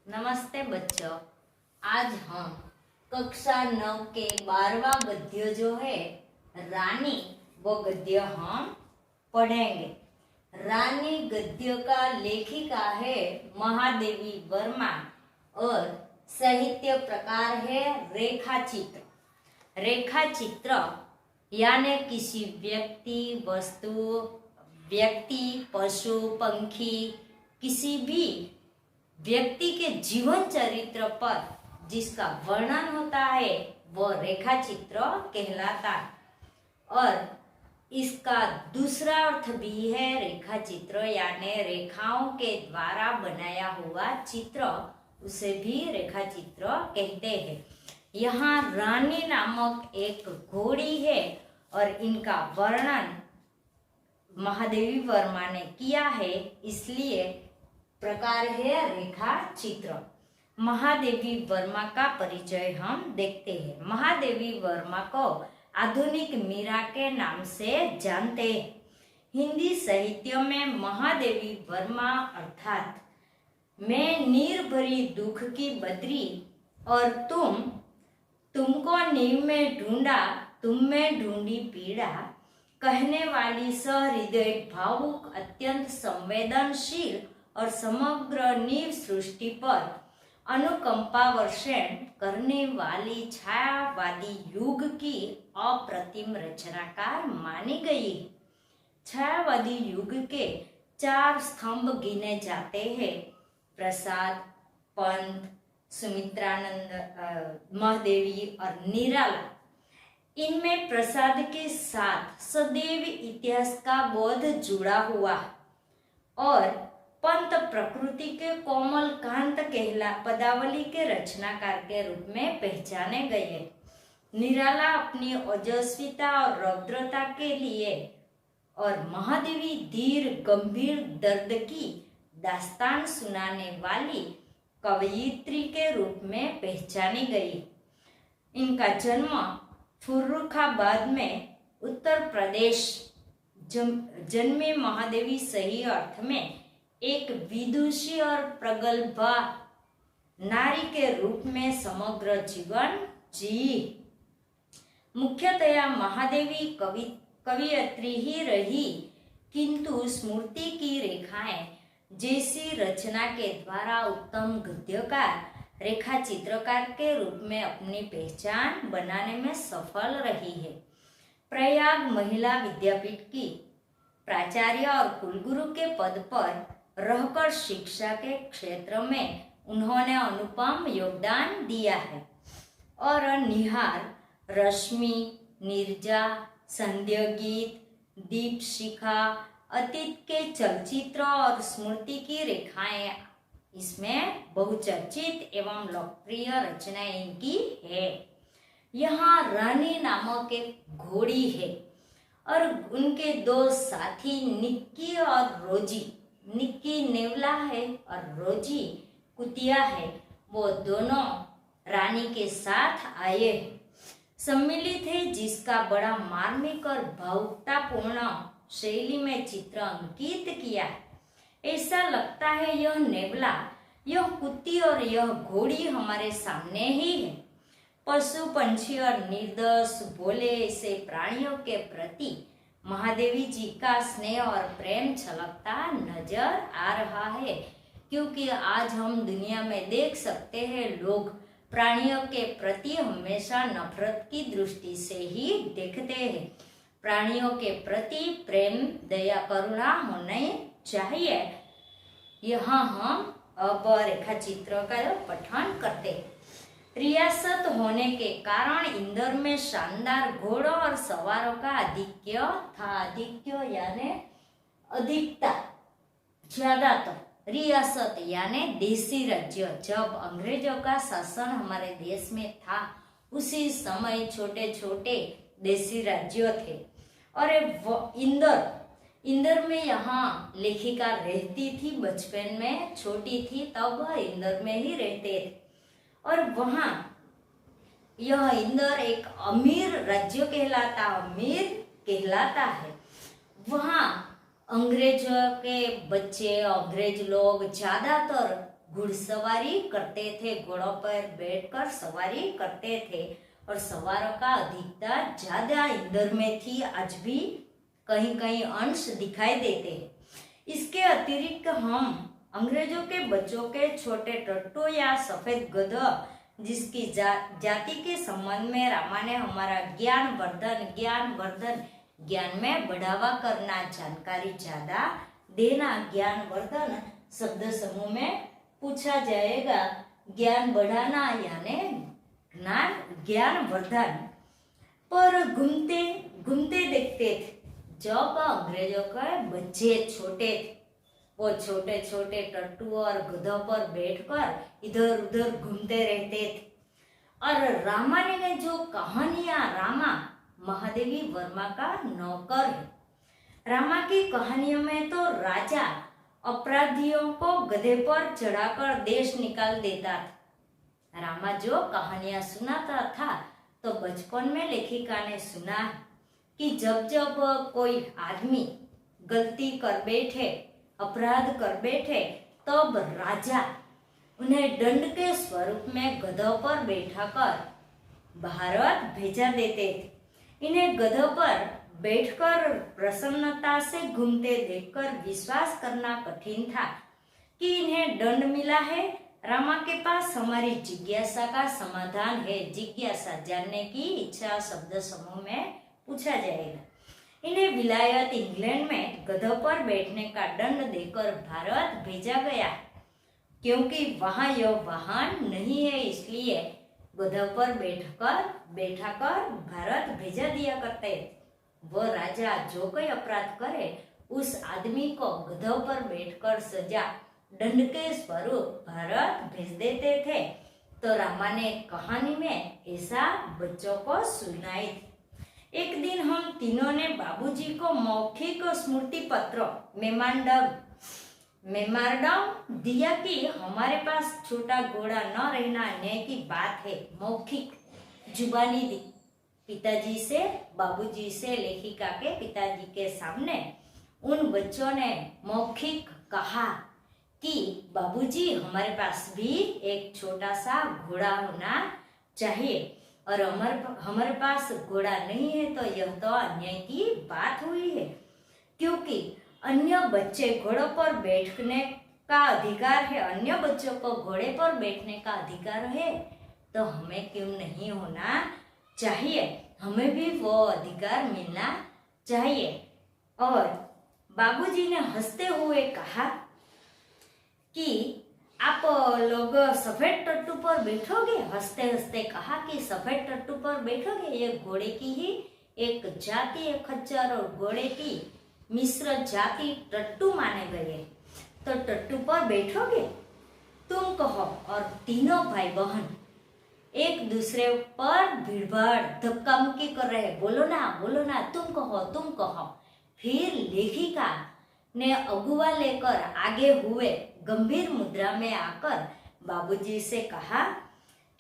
नमस्ते बच्चों। आज हम कक्षा 9 के 12वां गद्य जो है रानी, वो गद्य हम पढ़ेंगे। रानी गद्य का लेखिका है महादेवी वर्मा और साहित्य प्रकार है रेखा चित्र। रेखा चित्र यानी किसी व्यक्ति, पशु, पंखी, किसी भी व्यक्ति के जीवन चरित्र पर जिसका वर्णन होता है वो रेखा चित्र कहलाता है। और इसका दूसरा अर्थ भी है रेखा चित्र यानी रेखाओं के द्वारा बनाया हुआ चित्र, उसे भी रेखा चित्र कहते हैं। यहाँ रानी नामक एक घोड़ी है और इनका वर्णन महादेवी वर्मा ने किया है, इसलिए प्रकार है रेखा चित्र। महादेवी वर्मा का परिचय हम देखते हैं। महादेवी वर्मा को आधुनिक मीरा के नाम से जानते हैं। हिंदी साहित्य में महादेवी वर्मा अर्थात मैं नीर भरी दुख की बदरी और तुमको नीव में ढूंढा, तुम में ढूंढी पीड़ा कहने वाली सहृदय, भावुक, अत्यंत संवेदनशील और समग्र नीव सृष्टि पर अनुकंपा वर्षण करने वाली छायावादी युग की अप्रतिम रचनाकार मानी गई। छायावादी युग के 4 स्तंभ गिने जाते हैं: प्रसाद, पंत, सुमित्रानंद, महादेवी और निराला। इनमें प्रसाद के साथ सदैव इतिहास का बोध जुड़ा हुआ और पंत प्रकृति के कोमल कांत पदावली के रचनाकार के रूप में पहचाने गए। निराला अपनी ओजस्विता और रौद्रता के लिए और महादेवी धीर गंभीर दर्द की दास्तान सुनाने वाली कवयित्री के रूप में पहचानी गई। इनका जन्म फर्रुखाबाद में उत्तर प्रदेश जन्मे महादेवी सही अर्थ में एक विदुषी और प्रगल्भा नारी के रूप में समग्र जीवन जी। मुख्यतया महादेवी कवियत्री ही रही, किंतु स्मृति की रेखाएं जैसी रचना के द्वारा उत्तम गद्यकार, रेखा चित्रकार के रूप में अपनी पहचान बनाने में सफल रही है। प्रयाग महिला विद्यापीठ की प्राचार्य और कुलगुरु के पद पर रहकर शिक्षा के क्षेत्र में उन्होंने अनुपम योगदान दिया है और निहार, रश्मि, नीरजा, संध्या गीत, दीपशिखा, अतीत के चलचित्र और स्मृति की रेखाएं इसमें बहुचर्चित एवं लोकप्रिय रचनाएं इनकी है। यहाँ रानी नामक एक घोड़ी है और उनके 2 साथी निक्की और रोजी। निक्की नेवला है और रोजी कुतिया है। वो दोनों रानी के साथ आए सम्मिलित है, जिसका बड़ा मार्मिक और भावुकतापूर्ण शैली में चित्र अंकित किया है। ऐसा लगता है यह नेवला, यह कुत्ती और यह घोड़ी हमारे सामने ही है। पशु, पंछी और निर्दोष भोले ऐसे प्राणियों के प्रति महादेवी जी का स्नेह और प्रेम छलकता नजर आ रहा है, क्योंकि आज हम दुनिया में देख सकते हैं लोग प्राणियों के प्रति हमेशा नफरत की दृष्टि से ही देखते हैं। प्राणियों के प्रति प्रेम, दया, करुणा होने चाहिए। यहाँ हम अब रेखा चित्र का पठन करते हैं। रियासत होने के कारण इंदौर में शानदार घोड़ों और सवारों का आधिक्य था। आधिक्य यानी अधिकता, ज्यादातर। रियासत यानी देसी राज्य। जब अंग्रेजों का शासन हमारे देश में था, उसी समय छोटे छोटे देसी राज्य थे और इंदौर में यहाँ लेखिका रहती थी। बचपन में छोटी थी तब इंदौर में ही रहते थे और वहाँ यह इंदौर एक अमीर राज्य कहलाता है। वहाँ अंग्रेजों के बच्चे, अंग्रेज लोग ज्यादातर घुड़सवारी करते थे, घोड़ों पर बैठकर सवारी करते थे और सवारों का अधिकतर ज्यादा इंदौर में थी, आज भी कहीं कहीं अंश दिखाई देते हैं। इसके अतिरिक्त हम अंग्रेजों के बच्चों के छोटे टट्टू या सफेद गधा जिसकी जाति के संबंध में रामा ने हमारा ज्ञान में बढ़ावा करना, जानकारी ज्यादा देना, ज्ञानवर्धन शब्द समूह में पूछा जाएगा। ज्ञान बढ़ाना यानी ज्ञानवर्धन पर घूमते घूमते देखते थे। जब अंग्रेजों के बच्चे छोटे थे, वो छोटे छोटे टट्टू और गधों पर बैठकर इधर उधर घूमते रहते थे। और रामा ने जो कहानियां, रामा महादेवी वर्मा का नौकर है। रामा की कहानियों में तो राजा अपराधियों को गधे पर चढ़ाकर देश निकाल देता था। रामा जो कहानियां सुनाता था तो बचपन में लेखिका ने सुना है कि जब जब कोई आदमी गलती कर बैठे, अपराध कर बैठे, तब राजा उन्हें दंड के स्वरूप में गधों पर बैठाकर भारत भेजा देते थे। इन्हें गधों पर बैठकर प्रसन्नता से घूमते देखकर विश्वास करना कठिन था कि इन्हें दंड मिला है। रामा के पास हमारी जिज्ञासा का समाधान है। जिज्ञासा जानने की इच्छा शब्द समूह में पूछा जाएगा। इन्हें विलायत इंग्लैंड में गधों पर बैठने का दंड देकर भारत भेजा गया, क्योंकि वहां यह वाहन नहीं है, इसलिए गधों पर बैठाकर भारत भेजा दिया करते। वो राजा जो कोई अपराध करे उस आदमी को गधों पर बैठकर सजा, दंड के स्वरूप भारत भेज देते थे। तो रामा ने कहानी में ऐसा बच्चों को सुनाई थी। एक दिन हम तीनों ने बाबूजी को मौखिक स्मृति पत्र मेमोरेंडम दिया कि हमारे पास छोटा घोड़ा न रहना अन्याय की बात है। मौखिक जुबानी दी पिताजी से, बाबूजी से, लेखिका के पिताजी के सामने उन बच्चों ने मौखिक कहा कि बाबूजी हमारे पास भी एक छोटा सा घोड़ा होना चाहिए, और हमारे पास घोड़ा नहीं है तो यह तो अन्याय की बात हुई है, क्योंकि अन्य बच्चे घोड़ों पर बैठने का अधिकार है, अन्य बच्चों को घोड़े पर बैठने का अधिकार है, तो हमें क्यों नहीं होना चाहिए, हमें भी वो अधिकार मिलना चाहिए। और बाबूजी ने हंसते हुए कहा कि आप लोग सफेद टट्टू पर बैठोगे। हंसते हंसते कहा कि सफेद टट्टू पर बैठोगे, ये घोड़े की ही एक जाति है। खच्चर और घोड़े की मिश्र जाति टट्टू माने गए, तो टट्टू पर बैठोगे, तुम कहो। और तीनों भाई बहन एक दूसरे पर भीड़भाड़ धक्का मुक्की कर रहे, बोलो ना, तुम कहो। फिर लेखिका ने अगुआ लेकर आगे हुए गंभीर मुद्रा में आकर बाबूजी से कहा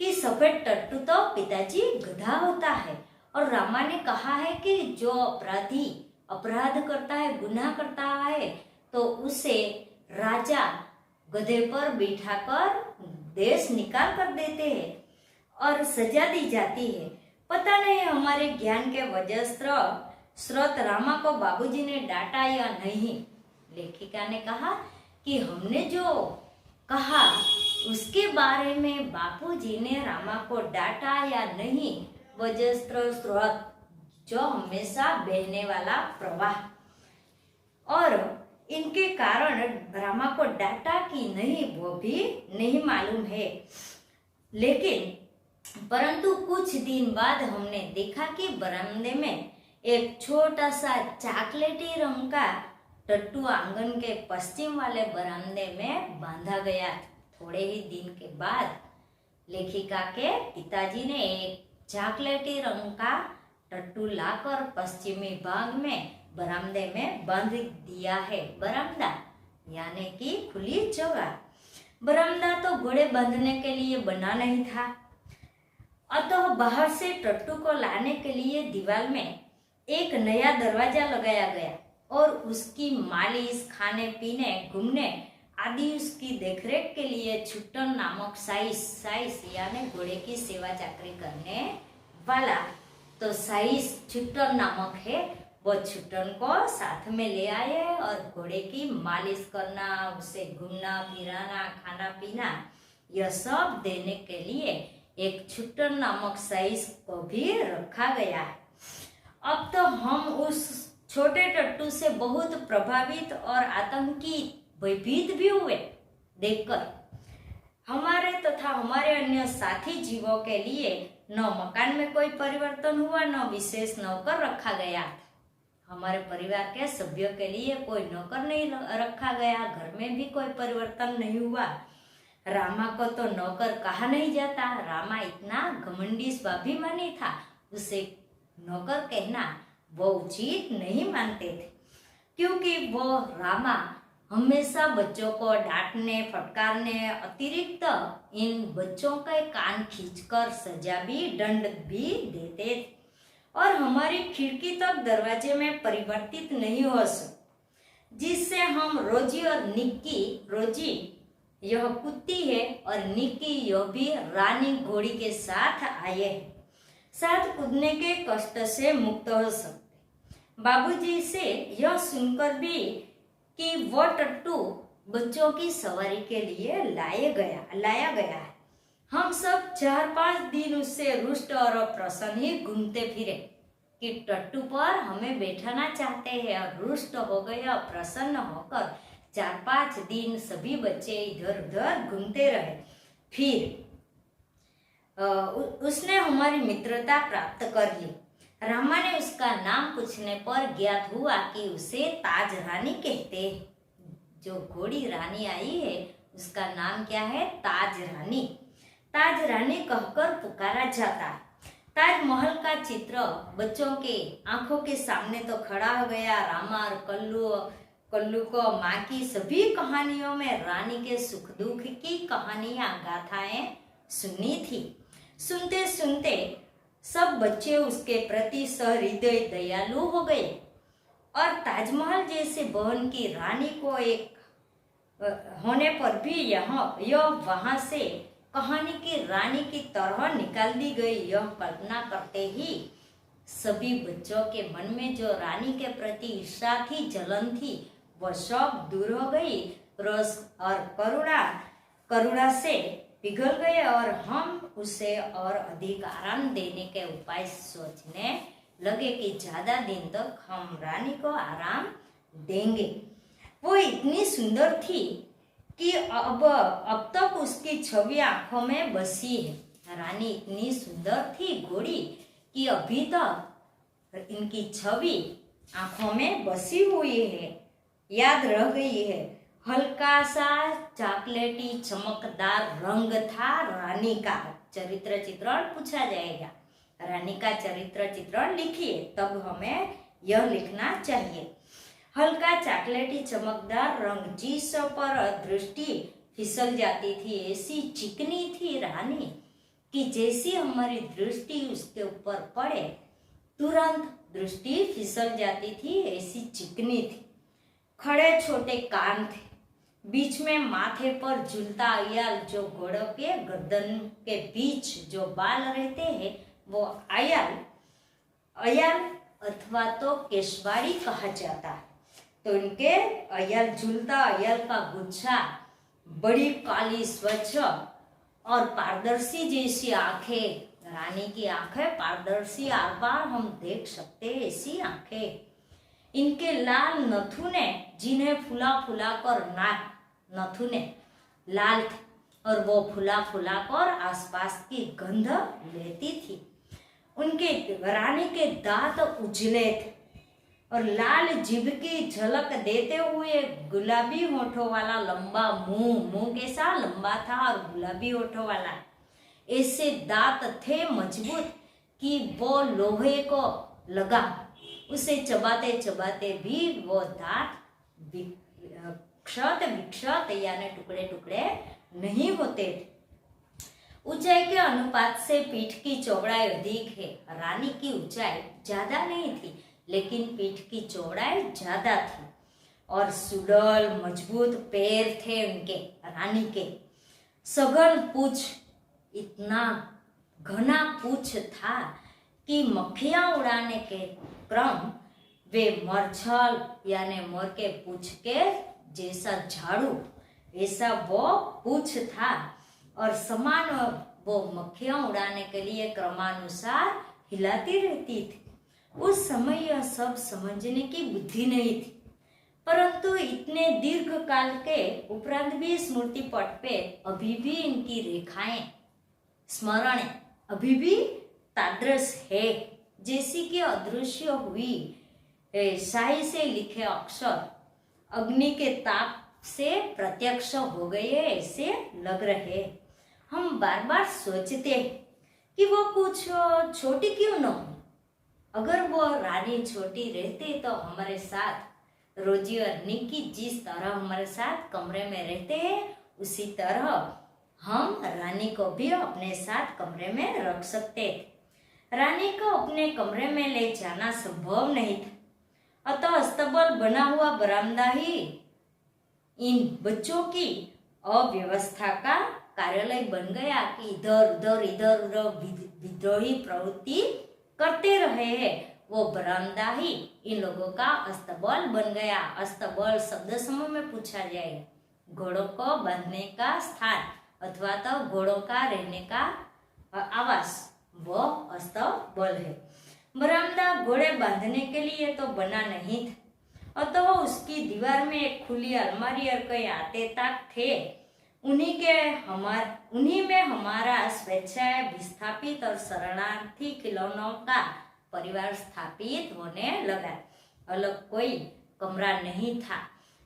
कि सफेद टट्टू तो पिताजी गधा होता है, और रामा ने कहा है कि जो अपराधी अपराध करता है, गुनाह करता है, तो उसे राजा गधे पर बिठाकर देश निकाल कर देते हैं और सजा दी जाती है। पता नहीं हमारे ज्ञान के वजह स्रोत रामा को बाबूजी ने डांटा या नहीं। लेखिका ने कहा कि हमने जो कहा उसके बारे में बापूजी ने रामा को डांटा या नहीं, वजह स्रोत जो हमेशा बहने वाला प्रवाह, और इनके कारण रामा को डांटा कि नहीं वो भी नहीं मालूम है। लेकिन परंतु कुछ दिन बाद हमने देखा कि बरामदे में एक छोटा सा चॉकलेटी रंग का टट्टू आंगन के पश्चिम वाले बरामदे में बांधा गया। थोड़े ही दिन के बाद लेखिका के पिताजी ने एक चॉकलेटी रंग का टट्टू लाकर पश्चिमी भाग में बरामदे में बांध दिया है। बरामदा यानी कि खुली जगह। बरामदा तो घोड़े बांधने के लिए बना नहीं था, अतः बाहर से टट्टू को लाने के लिए दीवार में एक नया दरवाजा लगाया गया और उसकी मालिश, खाने पीने, घूमने आदि उसकी देखरेख के लिए छुट्टन नामक साइस यानी घोड़े की सेवा चाकरी करने वाला। तो साइस छुट्टन नामक है, वो छुट्टन को साथ में ले आए और घोड़े की मालिश करना, उसे घूमना फिराना, खाना पीना, यह सब देने के लिए एक छुट्टन नामक साइस को भी रखा गया है। अब तो हम उस छोटे टट्टू से बहुत प्रभावित और आतंकित भयभीत भी हुए देखकर। हमारे तथा हमारे अन्य साथी जीवों के लिए न मकान में कोई परिवर्तन हुआ, न विशेष नौकर रखा गया। हमारे परिवार के सभ्यों के लिए कोई नौकर नहीं रखा गया, घर में भी कोई परिवर्तन नहीं हुआ। रामा को तो नौकर कहा नहीं जाता। रामा इतना घमंडी स्वाभिमानी था, उसे नौकर कहना वो उचित नहीं मानते थे, क्योंकि वो रामा हमेशा बच्चों को डांटने फटकारने, अतिरिक्त इन बच्चों के कान खींचकर सजा भी दंड भी देते थे और हमारी खिड़की तक दरवाजे में परिवर्तित नहीं हो सकते, जिससे हम रोजी और निक्की, रोजी यह कुत्ती है और निक्की यह भी रानी घोड़ी के साथ आए हैं, साथ कूदने के कष्ट से मुक्त हो सकते। बाबूजी से यह सुनकर भी कि वो टट्टू बच्चों की सवारी के लिए लाया गया है, हम सब 4-5 दिन उससे रुष्ट और प्रसन्न ही घूमते फिरे कि टट्टू पर हमें बैठाना चाहते हैं, और रुष्ट हो गए और प्रसन्न होकर 4-5 दिन सभी बच्चे इधर उधर घूमते रहे। फिर उसने हमारी मित्रता प्राप्त कर ली। रामा ने उसका नाम पूछने पर ज्ञात हुआ कि उसे ताज रानी कहते हैं। जो घोड़ी रानी आई है उसका नाम क्या है? ताज रानी। ताज रानी कहकर पुकारा जाता है। ताजमहल का चित्र बच्चों के आंखों के सामने तो खड़ा हो गया। रामा और कल्लू को माँ की सभी कहानियों में रानी के सुख दुख की कहानियां गाथाएं सुनी थी। सुनते सुनते सब बच्चे उसके प्रति सहृदय दयालु हो गए और ताजमहल जैसे भवन की रानी को एक होने पर भी यह वहां से कहानी की रानी की तरह निकाल दी गई, यह कल्पना करते ही सभी बच्चों के मन में जो रानी के प्रति ईर्ष्या थी, जलन थी, वह सब दूर हो गई। रोष और करुणा से पिघल गए और हम उसे और अधिक आराम देने के उपाय सोचने लगे कि ज्यादा दिन तक हम रानी को आराम देंगे। वो इतनी सुंदर थी कि अब तक उसकी छवि आंखों में बसी है। रानी इतनी सुंदर थी घोड़ी कि अभी तक इनकी छवि आंखों में बसी हुई है, याद रह गई है। हल्का सा चॉकलेटी चमकदार रंग था रानी का। चरित्र चित्रण पूछा जाएगा, रानी का चरित्र चित्रण लिखिए, तब हमें यह लिखना चाहिए। हल्का चॉकलेटी चमकदार रंग, जिस पर दृष्टि फिसल जाती थी, ऐसी चिकनी थी रानी कि जैसी हमारी दृष्टि उसके ऊपर पड़े तुरंत दृष्टि फिसल जाती थी, ऐसी चिकनी थी। खड़े छोटे कान थे, बीच में माथे पर झूलता अयाल, जो घोड़ों के गर्दन के बीच जो बाल रहते हैं वो अयाल अथवा तो केशवाड़ी कहा जाता है। तो इनके अयाल, झूलता अयाल का गुच्छा, बड़ी काली स्वच्छ और पारदर्शी जैसी आंखें, रानी की आंखें पारदर्शी, आर पार हम देख सकते हैं ऐसी आंखें। इनके लाल नथुने, जिन्हें फुला फुला कर नथुने लाल थे और वो फुला फुला कर आसपास की गंध लेती थी। उनके रानी के दांत उजले थे और लाल जीभ की झलक देते हुए गुलाबी होठों वाला लंबा मुंह कैसा लंबा था और गुलाबी होठों वाला, ऐसे दांत थे मजबूत कि वो लोहे को लगा, उसे चबाते चबाते भी वो दांत विक्षत यानी टुकड़े टुकड़े नहीं होते थे। ऊंचाई के अनुपात से पीठ की चौड़ाई अधिक है। रानी की ऊंचाई ज्यादा नहीं थी, लेकिन पीठ की चौड़ाई ज्यादा थी और सुडौल मजबूत पैर थे उनके, रानी के। सघन पूछ, इतना घना पूछ था कि मक्खियां उड़ाने के क्रम वे मरछल यानी मोर के पूछ के जैसा झाड़ू, ऐसा वो पूछ था और समान वो मक्खियां उड़ाने के लिए क्रमानुसार हिलाती रहती थी। उस समय यह सब समझने की बुद्धि नहीं थी, परंतु इतने दीर्घ काल के उपरांत भी स्मृति पट पे अभी भी इनकी रेखाएं, स्मरण अभी भी तादृश है जैसी कि अदृश्य हुई शाही से लिखे अक्षर अग्नि के ताप से प्रत्यक्ष हो गए ऐसे लग रहे। हम बार बार सोचते हैं कि वो कुछ छोटी क्यों न हो। अगर वो रानी छोटी रहती तो हमारे साथ रोजी और निक्की जिस तरह हमारे साथ कमरे में रहते हैं उसी तरह हम रानी को भी अपने साथ कमरे में रख सकते थे। रानी को अपने कमरे में ले जाना संभव नहीं था, अतः अस्तबल बना हुआ बरामदा ही इन बच्चों की अव्यवस्था का कार्यालय बन गया कि इधर उधर विद्रोही प्रवृत्ति करते रहे हैं। वो बरामदा ही इन लोगों का अस्तबल बन गया। अस्तबल शब्द समूह में पूछा जाए, घोड़ों को बांधने का स्थान अथवा तो घोड़ों का रहने का आवास, वो अस्तबल है। बरामदा घोड़े बांधने के लिए तो बना नहीं था, अतः उसकी दीवार में एक खुली अलमारी और कई आते ताक थे। उन्हीं में हमारा स्वेच्छाएं विस्थापित और शरणार्थी खिलौनों का परिवार स्थापित होने लगा। अलग कोई कमरा नहीं था,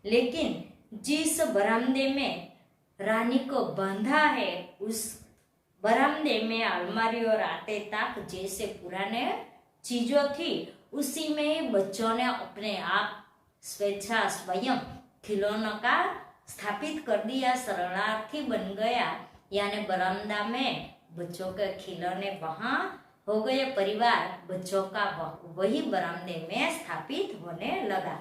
लेकिन जिस बरामदे में रानी को बांधा है उस बरामदे में अलमारी और आते ताक जैसे पुराने चीजों थी, उसी में ही बच्चों ने अपने आप स्वेच्छा स्वयं खिलौनों का स्थापित कर दिया, शरणार्थी बन गया। यानी बरामदा में बच्चों के खिलौने वहां हो गए, परिवार बच्चों का वही बरामदे में स्थापित होने लगा।